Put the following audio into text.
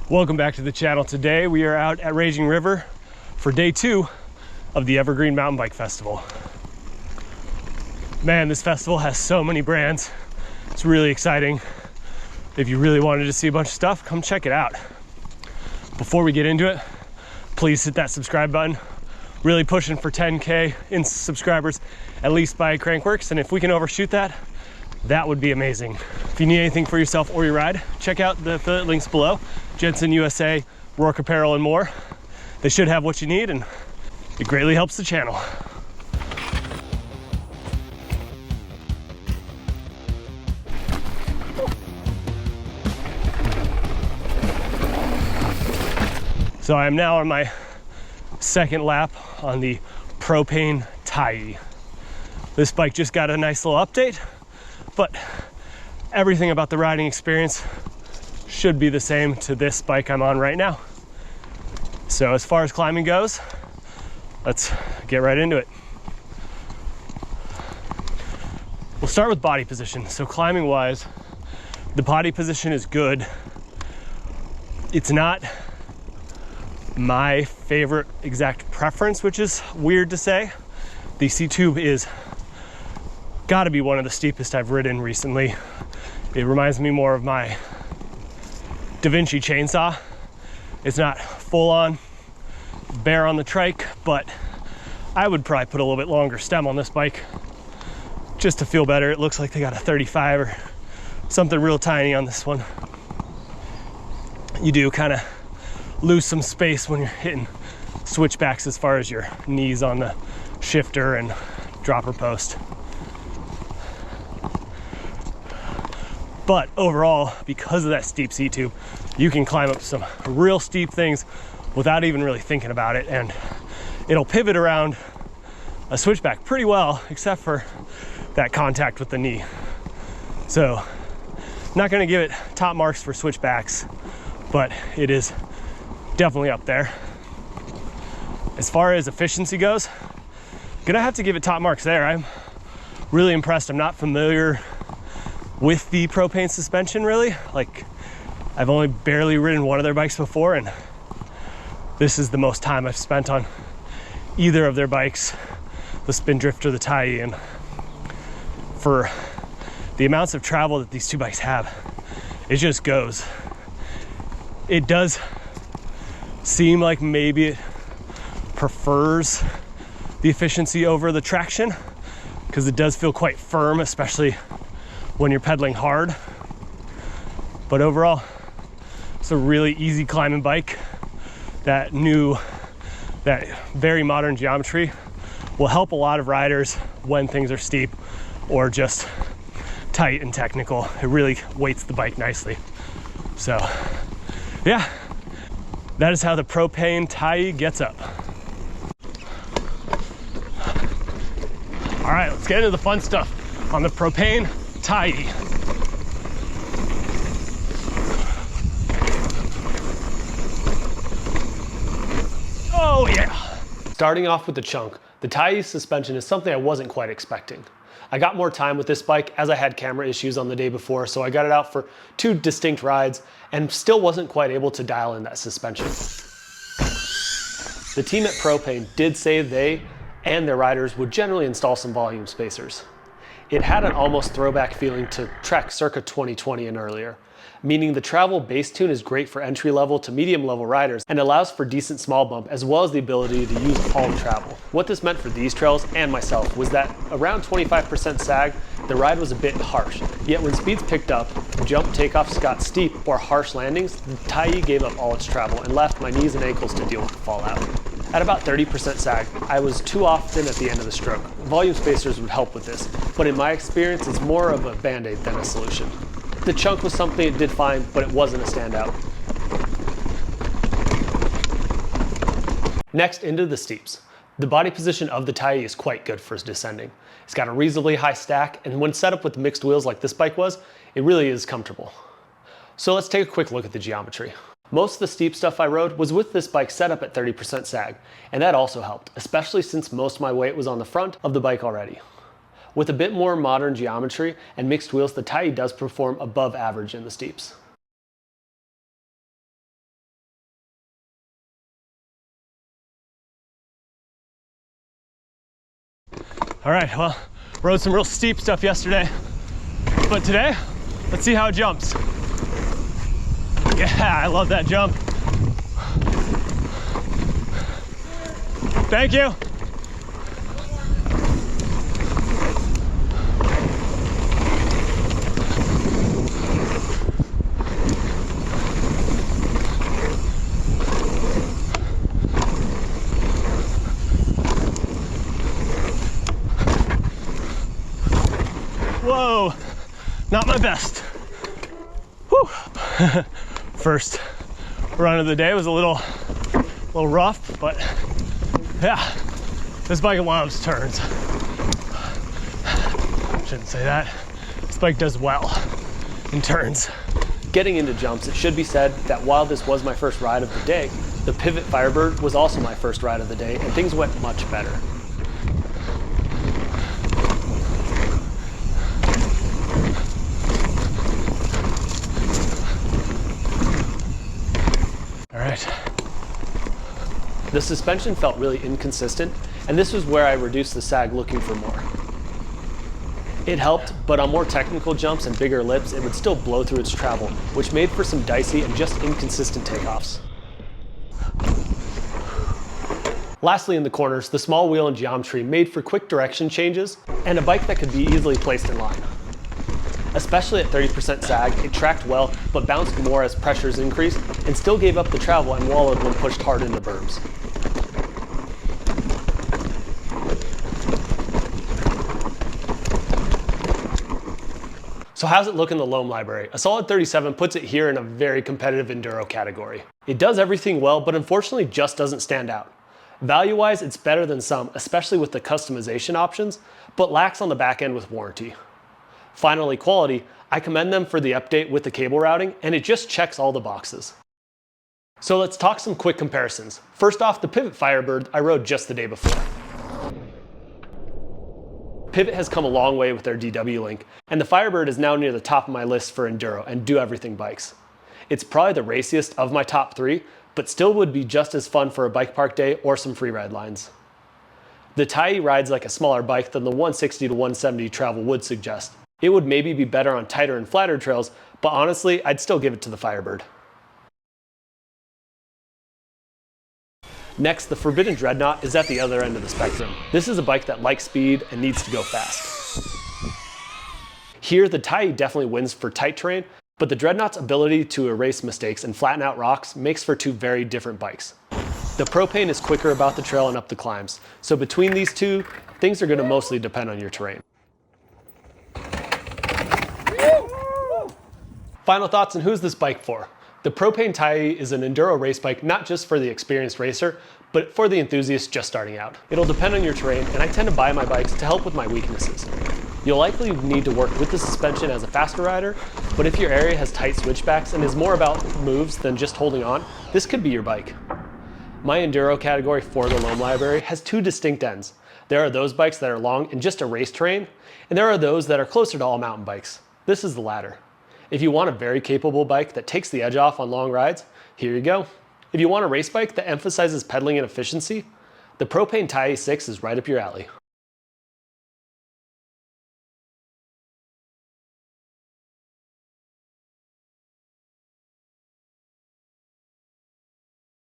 Welcome back to the channel. Today we are out at Raging River for day 2 of the Evergreen Mountain Bike Festival. Man, this festival has so many brands. It's really exciting. If you really wanted to see a bunch of stuff, come check it out. Before we get into it, please hit that subscribe button. Really pushing for 10K in subscribers, at least by Crankworks, and if we can overshoot that, that would be amazing. If you need anything for yourself or your ride, check out the affiliate links below. Jensen USA, Rourke Apparel, and more. They should have what you need, and it greatly helps the channel. So I am now on my second lap on the Propain Tyee. This bike just got a nice little update, but everything about the riding experience should be the same to this bike I'm on right now. So as far as climbing goes, let's get right into it. We'll start with body position. So climbing wise, the body position is good. It's not my favorite exact preference, which is weird to say. The C-tube is gotta be one of the steepest I've ridden recently. It reminds me more of my Da Vinci chainsaw. It's not full on bare on the trike, but I would probably put a little bit longer stem on this bike just to feel better. It looks like they got a 35 or something real tiny on this one. You do kind of lose some space when you're hitting switchbacks as far as your knees on the shifter and dropper post. But overall, because of that steep C-tube, you can climb up some real steep things without even really thinking about it, and it'll pivot around a switchback pretty well, except for that contact with the knee. So, not gonna give it top marks for switchbacks, but it is definitely up there. As far as efficiency goes, gonna have to give it top marks there. I'm really impressed. I'm not familiar with the Propain suspension, really. Like, I've only barely ridden one of their bikes before, and this is the most time I've spent on either of their bikes, the Spindrift or the Tyee. And for the amounts of travel that these two bikes have, it just goes. It does seem like maybe it prefers the efficiency over the traction, because it does feel quite firm, especially when you're pedaling hard. But overall, it's a really easy climbing bike. That very modern geometry will help a lot of riders when things are steep or just tight and technical. It really weights the bike nicely. So yeah, that is how the Propain Tyee gets up. All right, let's get into the fun stuff on the Propain Tyee. Oh yeah. Starting off with the chunk, the Tyee suspension is something I wasn't quite expecting. I got more time with this bike as I had camera issues on the day before, so I got it out for 2 distinct rides and still wasn't quite able to dial in that suspension. The team at Propain did say they and their riders would generally install some volume spacers. It had an almost throwback feeling to Trek circa 2020 and earlier, meaning the travel base tune is great for entry-level to medium-level riders and allows for decent small bump as well as the ability to use palm travel. What this meant for these trails and myself was that around 25% sag, the ride was a bit harsh. Yet when speeds picked up, jump takeoffs got steep or harsh landings, the Tyee gave up all its travel and left my knees and ankles to deal with the fallout. At about 30% sag, I was too often at the end of the stroke. Volume spacers would help with this, but in my experience, it's more of a band-aid than a solution. The chunk was something it did fine, but it wasn't a standout. Next, into the steeps. The body position of the Tyee is quite good for descending. It's got a reasonably high stack, and when set up with mixed wheels like this bike was, it really is comfortable. So let's take a quick look at the geometry. Most of the steep stuff I rode was with this bike set up at 30% sag, and that also helped, especially since most of my weight was on the front of the bike already. With a bit more modern geometry and mixed wheels, the Tyee does perform above average in the steeps. All right, well, rode some real steep stuff yesterday, but today, let's see how it jumps. Yeah, I love that jump. Thank you. Whoa, not my best. Whew. First run of the day was a little rough, but yeah, this bike loves turns. Shouldn't say that. This bike does well in turns. Getting into jumps, it should be said that while this was my first ride of the day, the Pivot Firebird was also my first ride of the day, and things went much better. The suspension felt really inconsistent, and this was where I reduced the sag looking for more. It helped, but on more technical jumps and bigger lips, it would still blow through its travel, which made for some dicey and just inconsistent takeoffs. Lastly, in the corners, the small wheel and geometry made for quick direction changes and a bike that could be easily placed in line. Especially at 30% sag, it tracked well, but bounced more as pressures increased, and still gave up the travel and wallowed when pushed hard into berms. So how's it look in the Loam library? A solid 37 puts it here in a very competitive enduro category. It does everything well, but unfortunately just doesn't stand out. Value-wise, it's better than some, especially with the customization options, but lacks on the back end with warranty. Finally, quality, I commend them for the update with the cable routing, and it just checks all the boxes. So let's talk some quick comparisons. First off, the Pivot Firebird I rode just the day before. Pivot has come a long way with their DW link, and the Firebird is now near the top of my list for enduro and do everything bikes. It's probably the raciest of my top 3, but still would be just as fun for a bike park day or some freeride lines. The Tyee rides like a smaller bike than the 160 to 170 travel would suggest. It would maybe be better on tighter and flatter trails, but honestly, I'd still give it to the Firebird. Next, the Forbidden Dreadnought is at the other end of the spectrum. This is a bike that likes speed and needs to go fast. Here, the Tyee definitely wins for tight terrain, but the Dreadnought's ability to erase mistakes and flatten out rocks makes for two very different bikes. The Propain is quicker about the trail and up the climbs, so between these two, things are going to mostly depend on your terrain. Final thoughts on who's this bike for? The Propain Tyee is an enduro race bike not just for the experienced racer, but for the enthusiast just starting out. It'll depend on your terrain, and I tend to buy my bikes to help with my weaknesses. You'll likely need to work with the suspension as a faster rider, but if your area has tight switchbacks and is more about moves than just holding on, this could be your bike. My enduro category for the Loam library has two distinct ends. There are those bikes that are long and just a race terrain, and there are those that are closer to all mountain bikes. This is the latter. If you want a very capable bike that takes the edge off on long rides, here you go. If you want a race bike that emphasizes pedaling and efficiency, the Propain Tyee 6 is right up your alley.